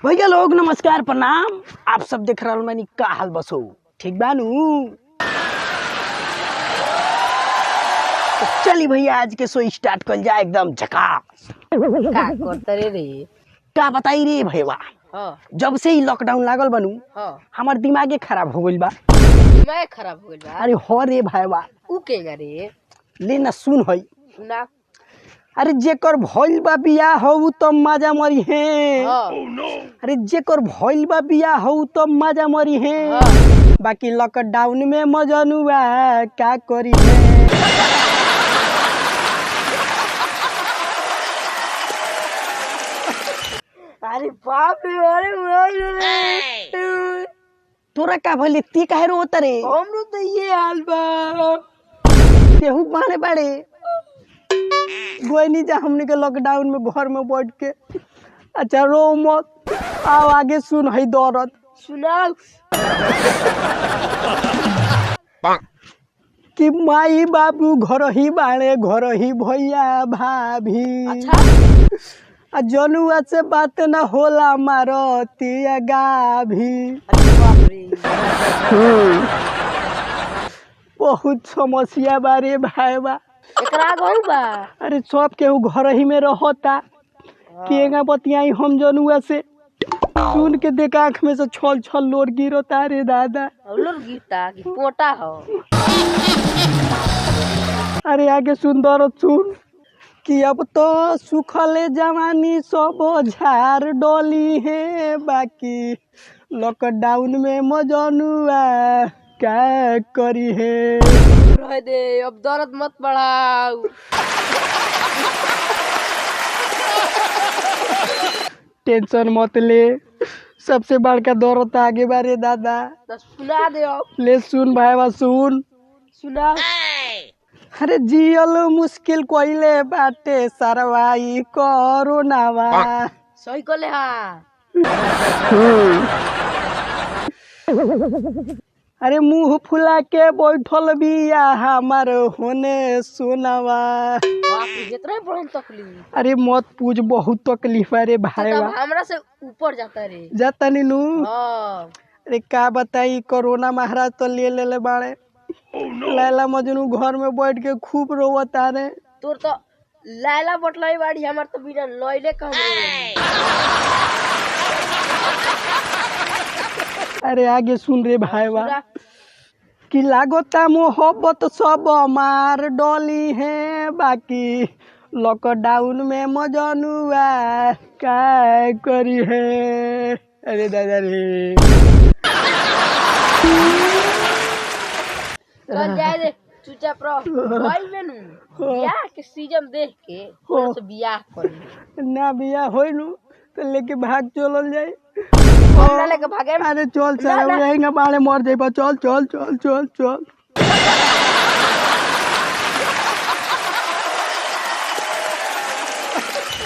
भैया लोग नमस्कार प्रणाम। आप सब देख रहा मैंने का हाल बसो ठीक बानू। तो चली भैया आज के शो स्टार्ट कर जाए एकदम झकास। का करतरे रे? का बताई रे भैया, हाँ जब से ही लॉकडाउन लागल बनू हाँ हमार दिमागे खराब हो गइल बा। दिमाग खराब हो गइल बा। अरे हो रे भैया, ऊ केगा रे? ले ना सुन है। सुना। अरे जेकर भइल बा बिया हो तो मजा मरी है। हाँ अरे जेकर भइल बा बिया हो तो मजा मरी है। हाँ। बाकी लॉकडाउन में मजनुआ क्या करी है। अरे बाप रे, अरे तोरा का भले ती काहे रोत रे? हमरो तो ये हाल बा। केहू बाने बाड़े गोइनी जा हमने के लॉकडाउन में घर में बैठ के। अच्छा रो मत, आओ आगे सुन है दौरत। सुनाओ। कि माई बाबू घर ही बाड़े, घर ही भैया भाभी। अच्छा आ जनुआ से बात न होला मारतिया गाभी। अरे बाप रे। बहुत समस्या बारे भाई बा। एकरा गइल बा। अरे सब केहू घर ही में रहता। केगा बतियाई हम जनुआ से सुन के देख आँख में से छल छल लोर गिरता रे दादा। औलर गिरता कि पोटा हो? अरे आगे सुंदर सुन कि अब तो सुखले जवानी सब झार डोली है। बाकी लॉकडाउन में मजनुआ क्या करी है। रह दे, अब दर्द मत बढ़ाओ। टेंशन मत ले, सबसे बड़का दौरत आगे बारे दादा। तो सुना दे अब। ले सुन भाई सुन। सुना। अरे जियल मुश्किल कोइले बाटे सरवाई कोरोनावा। सही कहले हाँ। अरे मुंह फुला के बैठल बिया हमार होने सुनावा। बाप रे, जितना बड़न तकलीफ। अरे मत पूछ, बहुत तकलीफ अरे भाई तब हमरा से ऊपर जाता रे। जाता नीनू। हाँ अरे का बताई, कोरोना महाराज तो ले बाड़े। लैला मजनू घर में बैठ के खूब रोवता रे। तोर तो लैला बटलाई बाड़ी, हमार तो बिना लैले कम। अरे आगे सुन रे भाई सुना। कि लागता मोहब्बत सब मार डोली है। बाकी लॉकडाउन में मजनुआ क्या करी है। अरे दादा रे चल जाए दे, चुपचाप रह। भाई मेनू बियाह के सीजन देख के थोड़ा से बियाह करी। ना बिया होई नु तो लेके भाग चलल जाए। हम ना लेके भागे। अरे चल ना, चल ना। यहीं बाड़े मर जाइबा। चल चल चल चल चल।